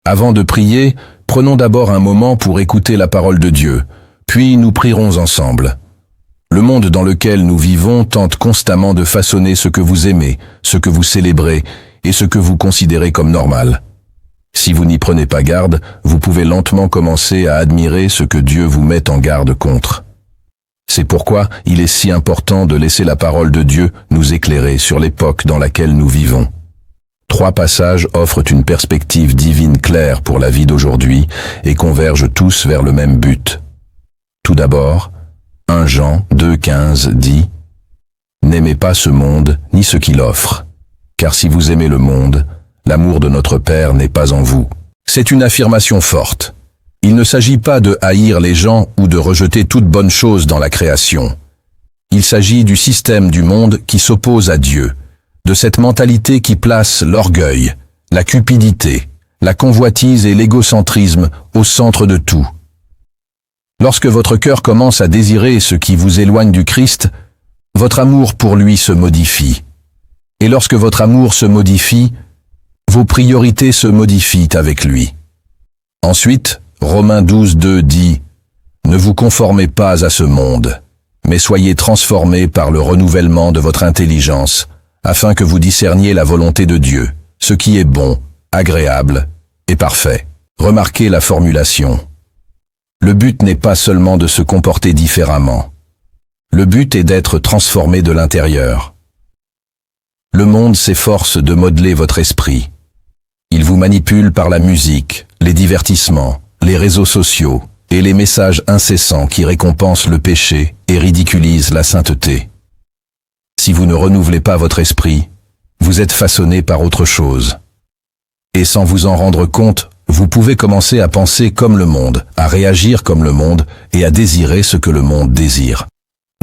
Avant de prier, prenons d'abord un moment pour écouter la parole de Dieu, puis nous prierons ensemble. Le monde dans lequel nous vivons tente constamment de façonner ce que vous aimez, ce que vous célébrez et ce que vous considérez comme normal. Si vous n'y prenez pas garde, vous pouvez lentement commencer à admirer ce que Dieu vous met en garde contre. C'est pourquoi il est si important de laisser la parole de Dieu nous éclairer sur l'époque dans laquelle nous vivons. 3 passages offrent une perspective divine claire pour la vie d'aujourd'hui et convergent tous vers le même but. Tout d'abord, 1 Jean 2,15 dit « N'aimez pas ce monde ni ce qu'il offre, car si vous aimez le monde, l'amour de notre Père n'est pas en vous. » C'est une affirmation forte. Il ne s'agit pas de haïr les gens ou de rejeter toute bonne chose dans la création. Il s'agit du système du monde qui s'oppose à Dieu, de cette mentalité qui place l'orgueil, la cupidité, la convoitise et l'égocentrisme au centre de tout. Lorsque votre cœur commence à désirer ce qui vous éloigne du Christ, votre amour pour lui se modifie. Et lorsque votre amour se modifie, vos priorités se modifient avec lui. Ensuite, Romains 12,2 dit « Ne vous conformez pas à ce monde, mais soyez transformés par le renouvellement de votre intelligence, afin que vous discerniez la volonté de Dieu, ce qui est bon, agréable et parfait. » Remarquez la formulation. Le but n'est pas seulement de se comporter différemment. Le but est d'être transformé de l'intérieur. Le monde s'efforce de modeler votre esprit. Il vous manipule par la musique, les divertissements, les réseaux sociaux et les messages incessants qui récompensent le péché et ridiculisent la sainteté. Si vous ne renouvelez pas votre esprit, vous êtes façonné par autre chose. Et sans vous en rendre compte, vous pouvez commencer à penser comme le monde, à réagir comme le monde et à désirer ce que le monde désire.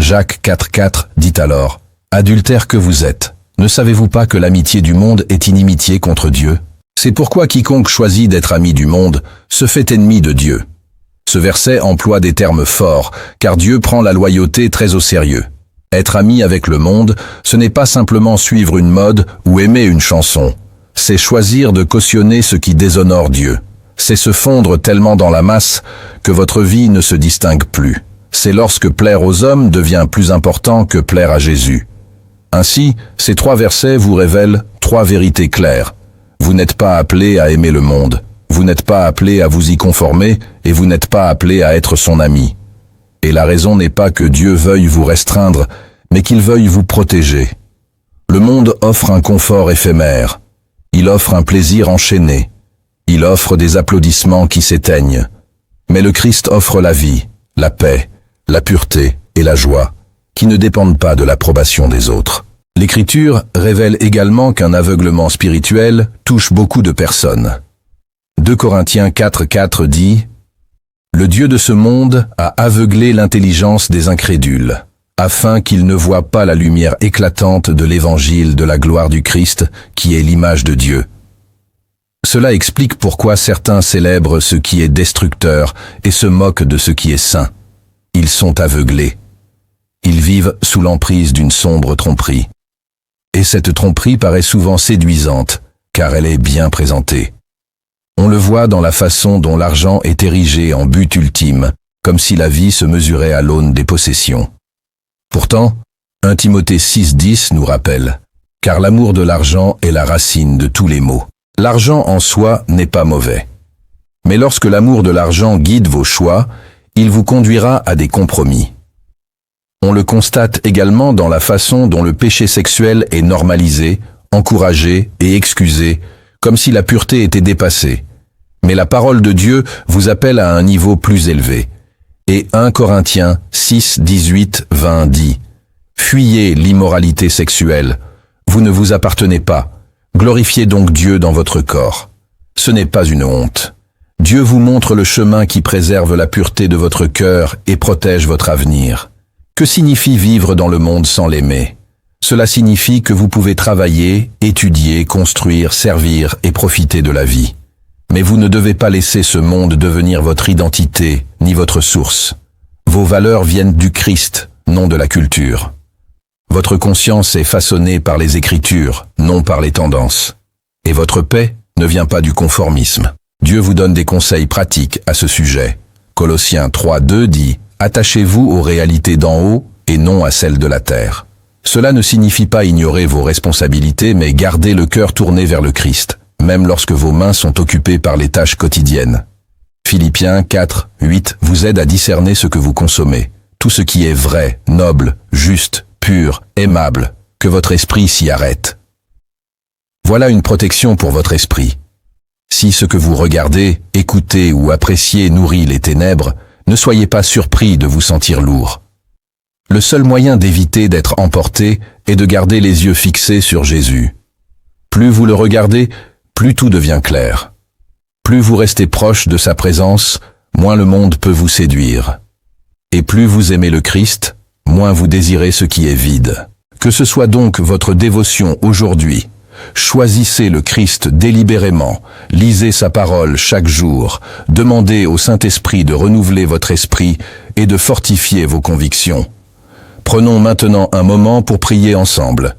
Jacques 4,4 dit alors « Adultères que vous êtes, ne savez-vous pas que l'amitié du monde est inimitié contre Dieu ? C'est pourquoi quiconque choisit d'être ami du monde se fait ennemi de Dieu. » Ce verset emploie des termes forts, car Dieu prend la loyauté très au sérieux. Être ami avec le monde, ce n'est pas simplement suivre une mode ou aimer une chanson. C'est choisir de cautionner ce qui déshonore Dieu. C'est se fondre tellement dans la masse que votre vie ne se distingue plus. C'est lorsque plaire aux hommes devient plus important que plaire à Jésus. Ainsi, ces 3 versets vous révèlent 3 vérités claires. Vous n'êtes pas appelé à aimer le monde. Vous n'êtes pas appelé à vous y conformer et vous n'êtes pas appelé à être son ami. Et la raison n'est pas que Dieu veuille vous restreindre, mais qu'il veuille vous protéger. Le monde offre un confort éphémère. Il offre un plaisir enchaîné. Il offre des applaudissements qui s'éteignent. Mais le Christ offre la vie, la paix, la pureté et la joie, qui ne dépendent pas de l'approbation des autres. L'Écriture révèle également qu'un aveuglement spirituel touche beaucoup de personnes. 2 Corinthiens 4,4 dit « Le Dieu de ce monde a aveuglé l'intelligence des incrédules, afin qu'ils ne voient pas la lumière éclatante de l'évangile de la gloire du Christ, qui est l'image de Dieu. » Cela explique pourquoi certains célèbrent ce qui est destructeur et se moquent de ce qui est saint. Ils sont aveuglés. Ils vivent sous l'emprise d'une sombre tromperie. Et cette tromperie paraît souvent séduisante, car elle est bien présentée. On le voit dans la façon dont l'argent est érigé en but ultime, comme si la vie se mesurait à l'aune des possessions. Pourtant, 1 Timothée 6,10 nous rappelle « Car l'amour de l'argent est la racine de tous les maux. » L'argent en soi n'est pas mauvais. Mais lorsque l'amour de l'argent guide vos choix, il vous conduira à des compromis. On le constate également dans la façon dont le péché sexuel est normalisé, encouragé et excusé, comme si la pureté était dépassée. Mais la parole de Dieu vous appelle à un niveau plus élevé. Et 1 Corinthiens 6, 18, 20 dit « Fuyez l'immoralité sexuelle, vous ne vous appartenez pas, glorifiez donc Dieu dans votre corps. Ce n'est pas une honte. Dieu vous montre le chemin qui préserve la pureté de votre cœur et protège votre avenir. Que signifie vivre dans le monde sans l'aimer ? Cela signifie que vous pouvez travailler, étudier, construire, servir et profiter de la vie. Mais vous ne devez pas laisser ce monde devenir votre identité, ni votre source. Vos valeurs viennent du Christ, non de la culture. Votre conscience est façonnée par les Écritures, non par les tendances. Et votre paix ne vient pas du conformisme. Dieu vous donne des conseils pratiques à ce sujet. Colossiens 3:2 dit « Attachez-vous aux réalités d'en haut et non à celles de la terre ». Cela ne signifie pas ignorer vos responsabilités, mais garder le cœur tourné vers le Christ, même lorsque vos mains sont occupées par les tâches quotidiennes. Philippiens 4:8 vous aide à discerner ce que vous consommez. Tout ce qui est vrai, noble, juste, pur, aimable, que votre esprit s'y arrête. Voilà une protection pour votre esprit. Si ce que vous regardez, écoutez ou appréciez nourrit les ténèbres, ne soyez pas surpris de vous sentir lourd. Le seul moyen d'éviter d'être emporté est de garder les yeux fixés sur Jésus. Plus vous le regardez, plus tout devient clair. Plus vous restez proche de sa présence, moins le monde peut vous séduire. Et plus vous aimez le Christ, moins vous désirez ce qui est vide. Que ce soit donc votre dévotion aujourd'hui. Choisissez le Christ délibérément, lisez sa parole chaque jour, demandez au Saint-Esprit de renouveler votre esprit et de fortifier vos convictions. Prenons maintenant un moment pour prier ensemble.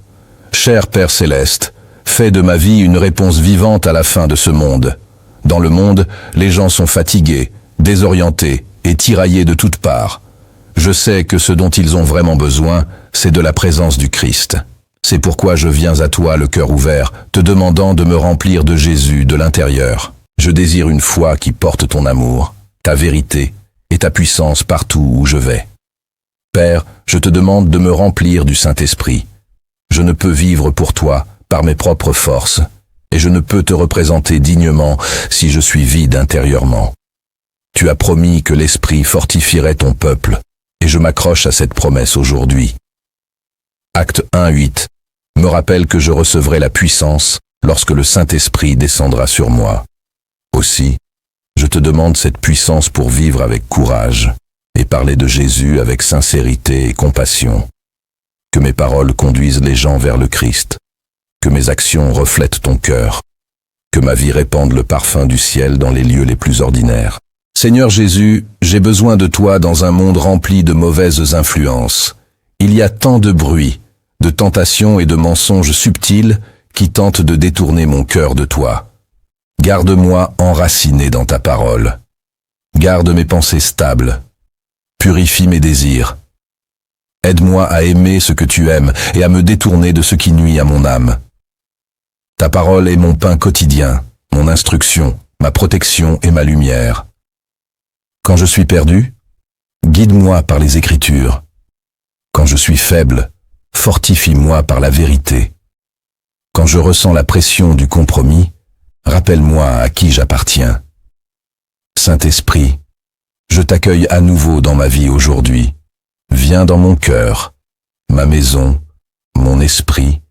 Cher Père Céleste, fais de ma vie une réponse vivante à la fin de ce monde. Dans le monde, les gens sont fatigués, désorientés et tiraillés de toutes parts. Je sais que ce dont ils ont vraiment besoin, c'est de la présence du Christ. C'est pourquoi je viens à toi le cœur ouvert, te demandant de me remplir de Jésus de l'intérieur. Je désire une foi qui porte ton amour, ta vérité et ta puissance partout où je vais. Père, je te demande de me remplir du Saint-Esprit. Je ne peux vivre pour toi par mes propres forces, et je ne peux te représenter dignement si je suis vide intérieurement. Tu as promis que l'Esprit fortifierait ton peuple, et je m'accroche à cette promesse aujourd'hui. Acte 1:8 me rappelle que je recevrai la puissance lorsque le Saint-Esprit descendra sur moi. Aussi, je te demande cette puissance pour vivre avec courage et parler de Jésus avec sincérité et compassion. Que mes paroles conduisent les gens vers le Christ, que mes actions reflètent ton cœur, que ma vie répande le parfum du ciel dans les lieux les plus ordinaires. Seigneur Jésus, j'ai besoin de toi dans un monde rempli de mauvaises influences. Il y a tant de bruit, de tentations et de mensonges subtils qui tentent de détourner mon cœur de toi. Garde-moi enraciné dans ta parole. Garde mes pensées stables. Purifie mes désirs. Aide-moi à aimer ce que tu aimes et à me détourner de ce qui nuit à mon âme. Ta parole est mon pain quotidien, mon instruction, ma protection et ma lumière. Quand je suis perdu, guide-moi par les Écritures. Quand je suis faible, fortifie-moi par la vérité. Quand je ressens la pression du compromis, rappelle-moi à qui j'appartiens. Saint-Esprit, je t'accueille à nouveau dans ma vie aujourd'hui. Viens dans mon cœur, ma maison, mon esprit,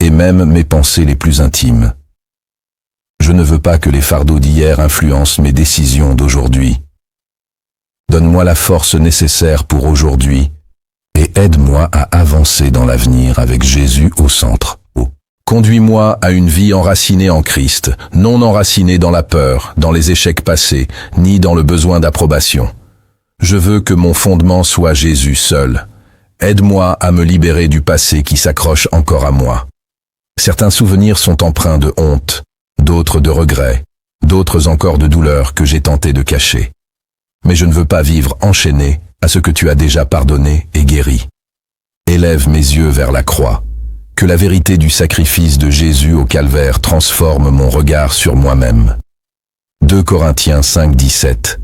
et même mes pensées les plus intimes. Je ne veux pas que les fardeaux d'hier influencent mes décisions d'aujourd'hui. Donne-moi la force nécessaire pour aujourd'hui, et aide-moi à avancer dans l'avenir avec Jésus au centre. Conduis-moi à une vie enracinée en Christ, non enracinée dans la peur, dans les échecs passés, ni dans le besoin d'approbation. Je veux que mon fondement soit Jésus seul. Aide-moi à me libérer du passé qui s'accroche encore à moi. Certains souvenirs sont empreints de honte, d'autres de regret, d'autres encore de douleur que j'ai tenté de cacher. Mais je ne veux pas vivre enchaîné à ce que tu as déjà pardonné et guéri. Élève mes yeux vers la croix. Que la vérité du sacrifice de Jésus au calvaire transforme mon regard sur moi-même. 2 Corinthiens 5:17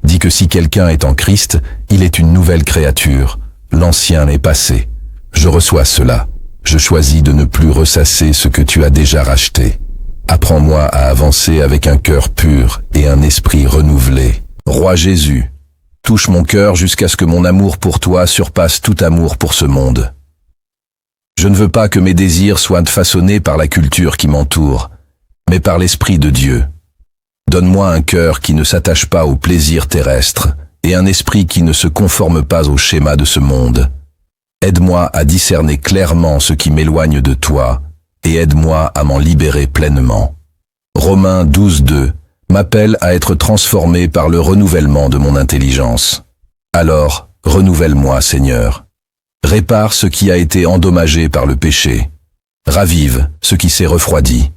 dit que si quelqu'un est en Christ, il est une nouvelle créature. L'ancien est passé. Je reçois cela. Je choisis de ne plus ressasser ce que tu as déjà racheté. Apprends-moi à avancer avec un cœur pur et un esprit renouvelé. Roi Jésus, touche mon cœur jusqu'à ce que mon amour pour toi surpasse tout amour pour ce monde. Je ne veux pas que mes désirs soient façonnés par la culture qui m'entoure, mais par l'Esprit de Dieu. Donne-moi un cœur qui ne s'attache pas aux plaisirs terrestres et un esprit qui ne se conforme pas au schéma de ce monde. Aide-moi à discerner clairement ce qui m'éloigne de toi et aide-moi à m'en libérer pleinement. Romains 12:2 m'appelle à être transformé par le renouvellement de mon intelligence. Alors, renouvelle-moi, Seigneur. Répare ce qui a été endommagé par le péché. Ravive ce qui s'est refroidi.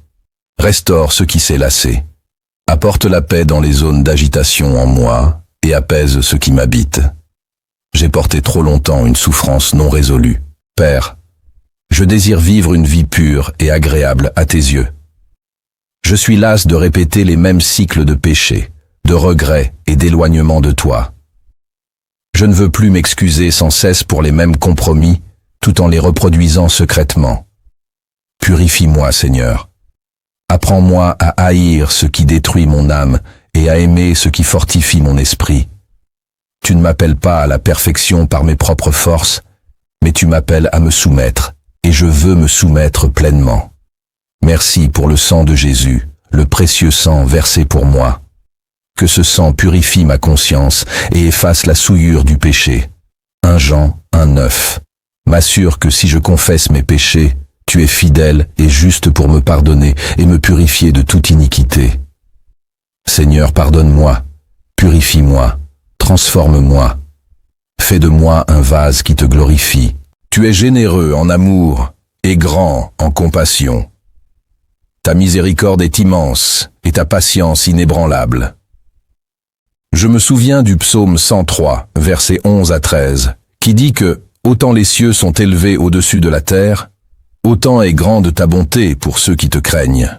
Restaure ce qui s'est lassé. Apporte la paix dans les zones d'agitation en moi et apaise ce qui m'habite. J'ai porté trop longtemps une souffrance non résolue. Père, je désire vivre une vie pure et agréable à tes yeux. Je suis las de répéter les mêmes cycles de péché, de regrets et d'éloignement de toi. Je ne veux plus m'excuser sans cesse pour les mêmes compromis, tout en les reproduisant secrètement. Purifie-moi, Seigneur. Apprends-moi à haïr ce qui détruit mon âme et à aimer ce qui fortifie mon esprit. Tu ne m'appelles pas à la perfection par mes propres forces, mais tu m'appelles à me soumettre, et je veux me soumettre pleinement. Merci pour le sang de Jésus, le précieux sang versé pour moi. Que ce sang purifie ma conscience et efface la souillure du péché. 1 Jean 1:9 m'assure que si je confesse mes péchés, tu es fidèle et juste pour me pardonner et me purifier de toute iniquité. Seigneur, pardonne-moi, purifie-moi, transforme-moi. Fais de moi un vase qui te glorifie. Tu es généreux en amour et grand en compassion. Ta miséricorde est immense et ta patience inébranlable. Je me souviens du psaume 103, versets 11 à 13, qui dit que « Autant les cieux sont élevés au-dessus de la terre, autant est grande ta bonté pour ceux qui te craignent.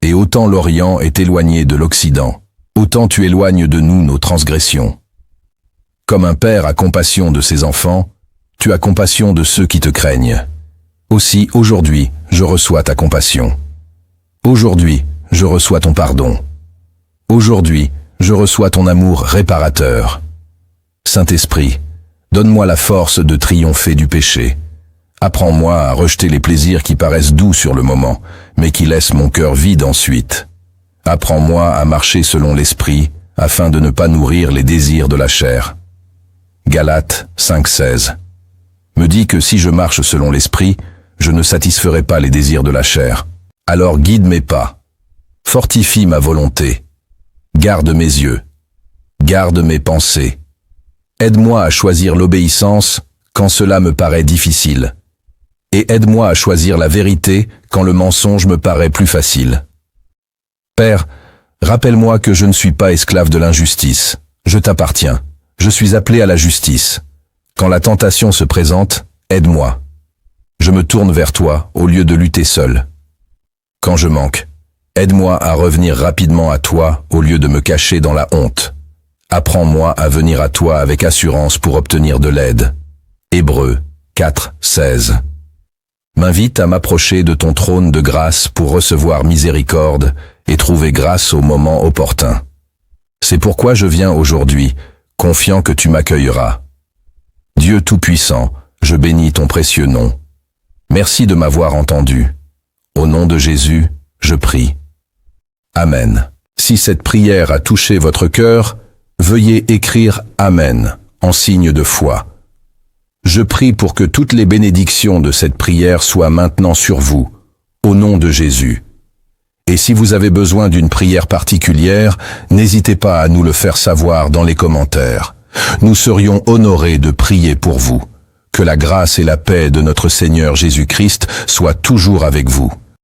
Et autant l'Orient est éloigné de l'Occident, autant tu éloignes de nous nos transgressions. Comme un père a compassion de ses enfants, tu as compassion de ceux qui te craignent. Aussi, aujourd'hui, je reçois ta compassion. Aujourd'hui, je reçois ton pardon. Aujourd'hui, je reçois ton amour réparateur. Saint-Esprit, donne-moi la force de triompher du péché. Apprends-moi à rejeter les plaisirs qui paraissent doux sur le moment, mais qui laissent mon cœur vide ensuite. Apprends-moi à marcher selon l'Esprit, afin de ne pas nourrir les désirs de la chair. Galates 5:16 me dit que si je marche selon l'Esprit, je ne satisferai pas les désirs de la chair. Alors guide mes pas, fortifie ma volonté, garde mes yeux, garde mes pensées. Aide-moi à choisir l'obéissance quand cela me paraît difficile, et aide-moi à choisir la vérité quand le mensonge me paraît plus facile. Père, rappelle-moi que je ne suis pas esclave de l'injustice, je t'appartiens, je suis appelé à la justice. Quand la tentation se présente, aide-moi. Je me tourne vers toi au lieu de lutter seul. Quand je manque, aide-moi à revenir rapidement à toi au lieu de me cacher dans la honte. Apprends-moi à venir à toi avec assurance pour obtenir de l'aide. Hébreux 4:16 m'invite à m'approcher de ton trône de grâce pour recevoir miséricorde et trouver grâce au moment opportun. C'est pourquoi je viens aujourd'hui, confiant que tu m'accueilleras. Dieu Tout-Puissant, je bénis ton précieux nom. Merci de m'avoir entendu. Au nom de Jésus, je prie. Amen. Si cette prière a touché votre cœur, veuillez écrire Amen en signe de foi. Je prie pour que toutes les bénédictions de cette prière soient maintenant sur vous, au nom de Jésus. Et si vous avez besoin d'une prière particulière, n'hésitez pas à nous le faire savoir dans les commentaires. Nous serions honorés de prier pour vous. Que la grâce et la paix de notre Seigneur Jésus-Christ soient toujours avec vous.